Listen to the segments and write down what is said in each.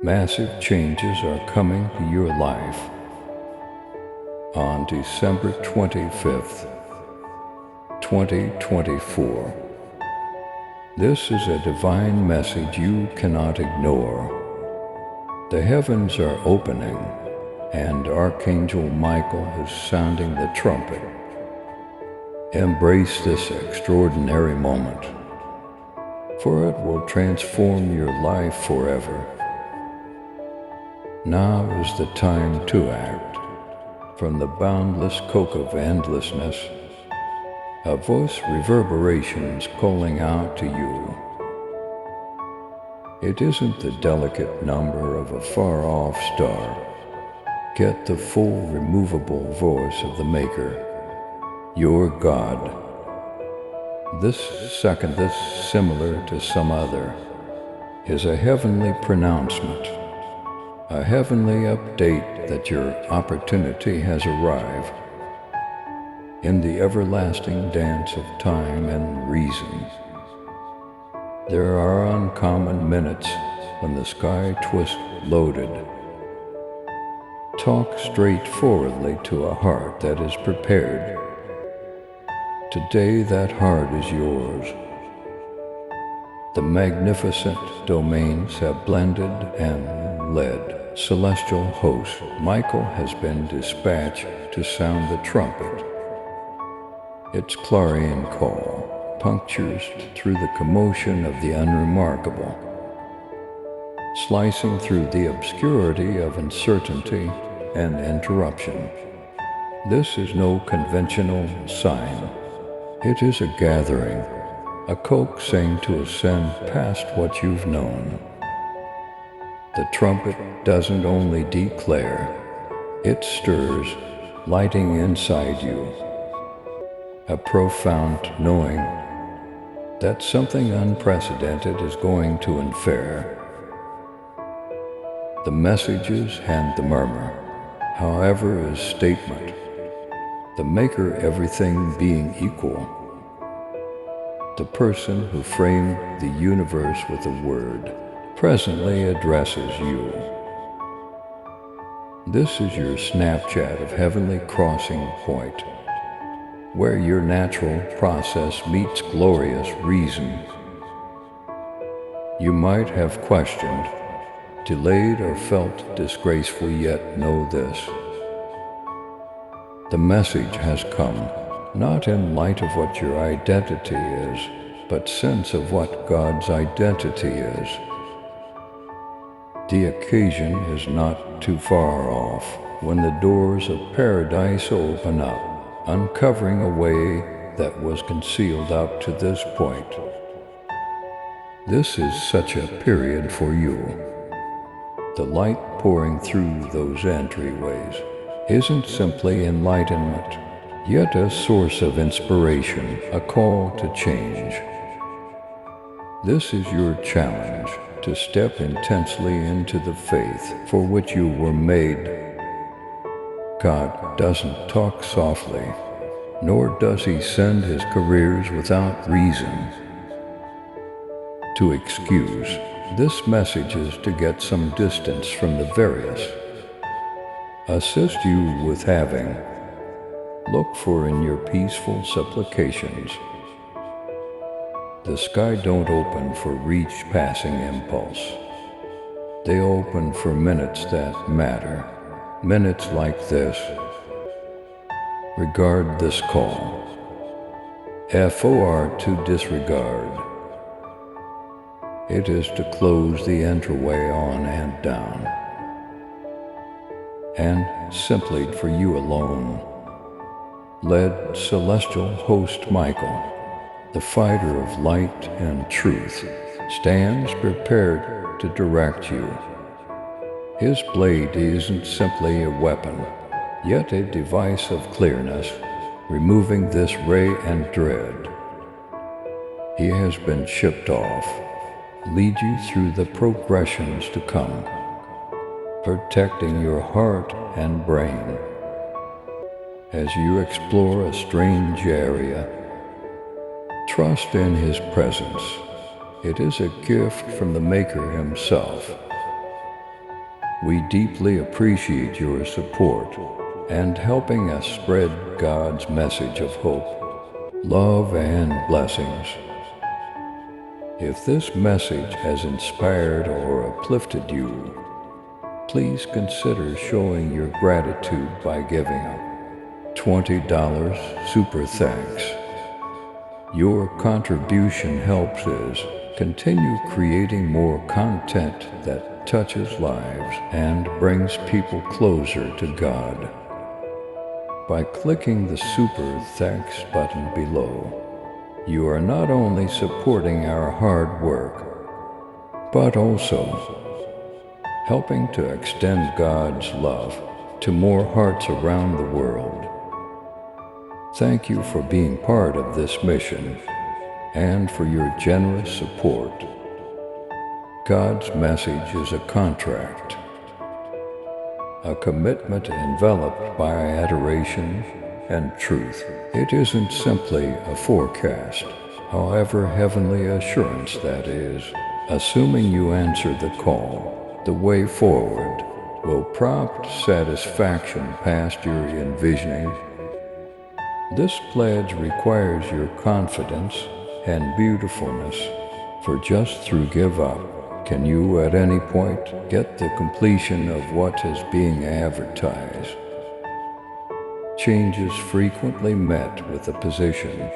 Massive changes are coming to your life on December 25th, 2024. This is a divine message you cannot ignore. The heavens are opening, and Archangel Michael is sounding the trumpet. Embrace this extraordinary moment, for it will transform your life forever. Now is the time to act. From the boundless coke of endlessness, a voice reverberations calling out to you. It isn't the delicate number of a far-off star. Get the full removable voice of the Maker, your God. This second, this similar to some other, is a heavenly pronouncement, a heavenly update that your opportunity has arrived. In the everlasting dance of time and reason, there are uncommon minutes when the sky twists loaded. Talk straightforwardly to a heart that is prepared. Today that heart is yours. The magnificent domains have blended and led. Celestial host Michael has been dispatched to sound the trumpet. Its clarion call punctures through the commotion of the unremarkable, slicing through the obscurity of uncertainty and interruption. This is no conventional sign. It is a gathering, a coaxing to ascend past what you've known. The trumpet doesn't only declare, it stirs, lighting inside you a profound knowing that something unprecedented is going to unfare. The messages and the murmur, however, is statement. The Maker, everything being equal. The person who framed the universe with a word presently addresses you. This is your Snapchat of heavenly crossing point, where your natural process meets glorious reason. You might have questioned, delayed, or felt disgraceful, yet know this. The message has come, not in light of what your identity is, but sense of what God's identity is. The occasion is not too far off when the doors of paradise open up, uncovering a way that was concealed up to this point. This is such a period for you. The light pouring through those entryways isn't simply enlightenment, yet a source of inspiration, a call to change. This is your challenge, to step intensely into the faith for which you were made. God doesn't talk softly, nor does he send his careers without reason. To excuse, this message is to get some distance from the various. Assist you with having. Look for in your peaceful supplications. The sky don't open for reach passing impulse. They open for minutes that matter. Minutes like this. Regard this call. FOR to disregard. It is to close the entryway on and down. And simply for you alone. Led celestial host Michael, the fighter of light and truth, stands prepared to direct you. His blade isn't simply a weapon, yet a device of clearness, removing this ray and dread. He has been shipped off, lead you through the progressions to come, protecting your heart and brain. As you explore a strange area, trust in his presence. It is a gift from the Maker himself. We deeply appreciate your support and helping us spread God's message of hope, love, and blessings. If this message has inspired or uplifted you, please consider showing your gratitude by giving a $20 super thanks. Your contribution helps us continue creating more content that touches lives and brings people closer to God. By clicking the super thanks button below, you are not only supporting our hard work, but also helping to extend God's love to more hearts around the world. Thank you for being part of this mission and for your generous support. God's message is a contract, a commitment enveloped by adoration and truth. It isn't simply a forecast, however heavenly assurance that is. Assuming you answer the call, the way forward will prompt satisfaction past your envisioning. This pledge requires your confidence and beautifulness, for just through give up can you at any point get the completion of what is being advertised. Change is frequently met with opposition,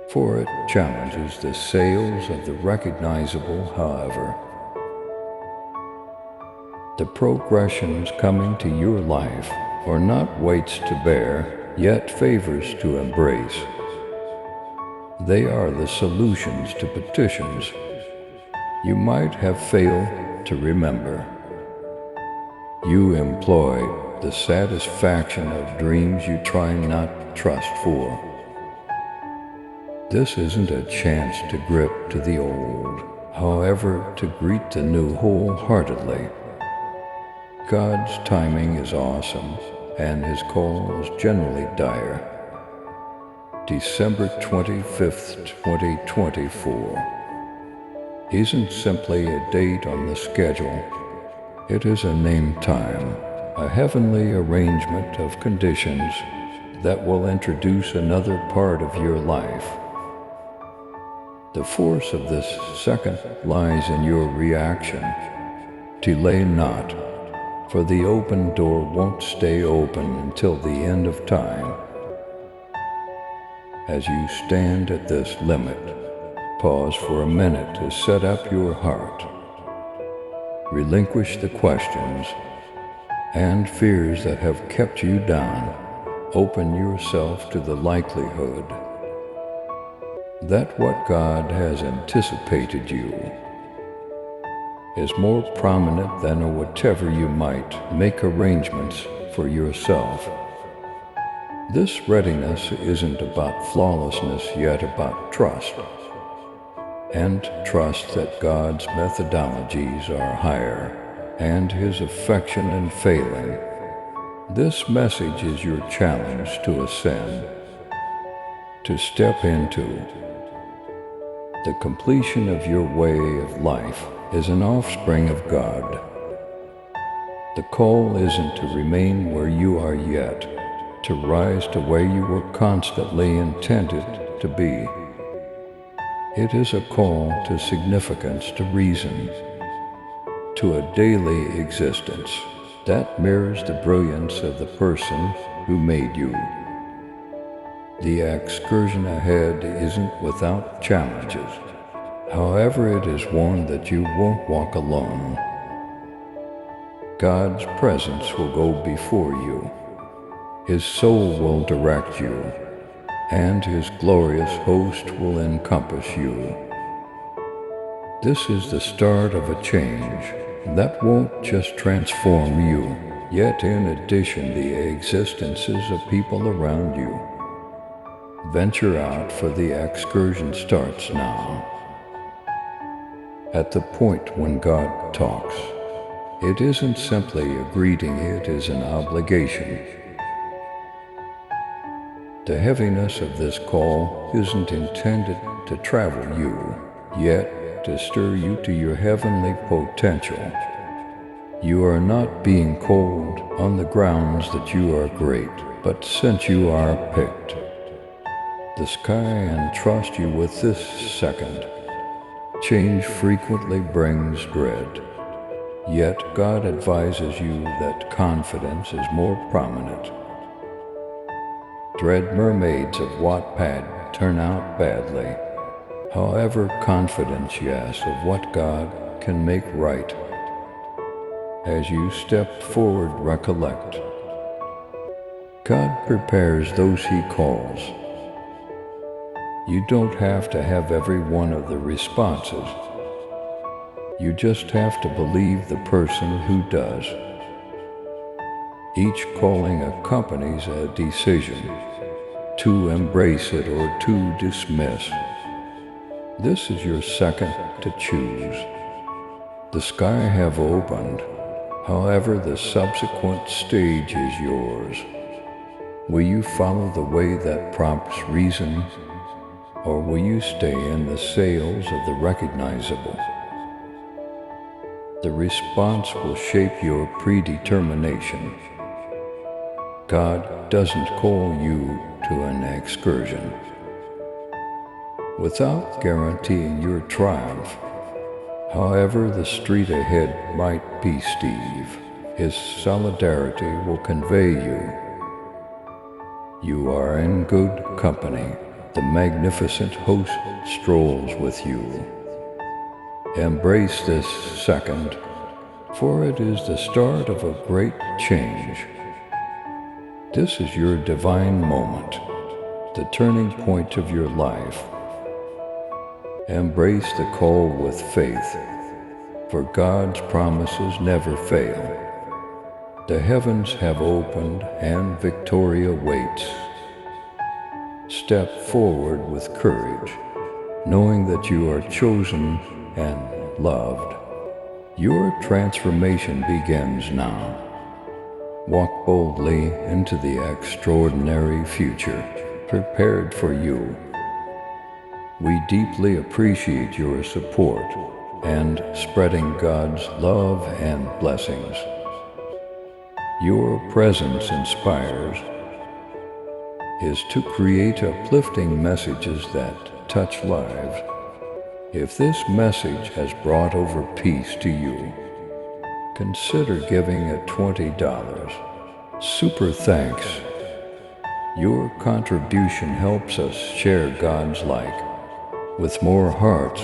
for it challenges the sales of the recognizable. However, the progressions coming to your life are not weights to bear, yet favors to embrace. They are the solutions to petitions you might have failed to remember. You employ the satisfaction of dreams you try not to trust for. This isn't a chance to grip to the old, however, to greet the new wholeheartedly. God's timing is awesome, and His call is generally dire. December 25th, 2024 isn't simply a date on the schedule. It is a named time, a heavenly arrangement of conditions that will introduce another part of your life. The force of this second lies in your reaction. Delay not, for the open door won't stay open until the end of time. As you stand at this limit, pause for a minute to set up your heart. Relinquish the questions and fears that have kept you down. Open yourself to the likelihood that what God has anticipated you is more prominent than whatever you might make arrangements for yourself. This readiness isn't about flawlessness, yet about trust. And trust that God's methodologies are higher and His affection unfailing. This message is your challenge to ascend, to step into. The completion of your way of life is an offspring of God. The call isn't to remain where you are yet, to rise to where you were constantly intended to be. It is a call to significance, to reason, to a daily existence that mirrors the brilliance of the person who made you. The excursion ahead isn't without challenges. However, it is one that you won't walk alone. God's presence will go before you. His soul will direct you, and His glorious host will encompass you. This is the start of a change that won't just transform you, yet in addition the existences of people around you. Venture out, for the excursion starts now. At the point when God talks, it isn't simply a greeting, it is an obligation. The heaviness of this call isn't intended to travel you, yet to stir you to your heavenly potential. You are not being called on the grounds that you are great, but since you are picked. The sky entrusts you with this second. Change frequently brings dread, yet God advises you that confidence is more prominent. Dread mermaids of Wattpad turn out badly. However, confidence, yes, of what God can make right. As you step forward, recollect. God prepares those He calls. You don't have to have every one of the responses. You just have to believe the person who does. Each calling accompanies a decision, to embrace it or to dismiss. This is your second to choose. The sky have opened, however the subsequent stage is yours. Will you follow the way that prompts reason, or will you stay in the sails of the recognizable? The response will shape your predetermination. God doesn't call you to an excursion without guaranteeing your triumph. However, the street ahead might be steep. His solidarity will convey you. You are in good company. The magnificent host strolls with you. Embrace this second, for it is the start of a great change. This is your divine moment, the turning point of your life. Embrace the call with faith, for God's promises never fail. The heavens have opened and victory awaits. Step forward with courage, knowing that you are chosen and loved. Your transformation begins now. Walk boldly into the extraordinary future prepared for you. We deeply appreciate your support and spreading God's love and blessings. Your presence inspires is to create uplifting messages that touch lives. If this message has brought over peace to you, consider giving it $20. Super thanks. Your contribution helps us share God's light with more hearts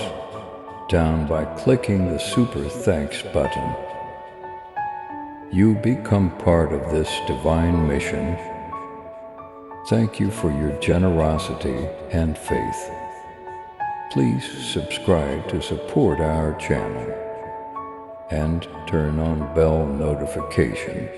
down by clicking the Super Thanks button. You become part of this divine mission. Thank you for your generosity and faith. Please subscribe to support our channel and turn on bell notification.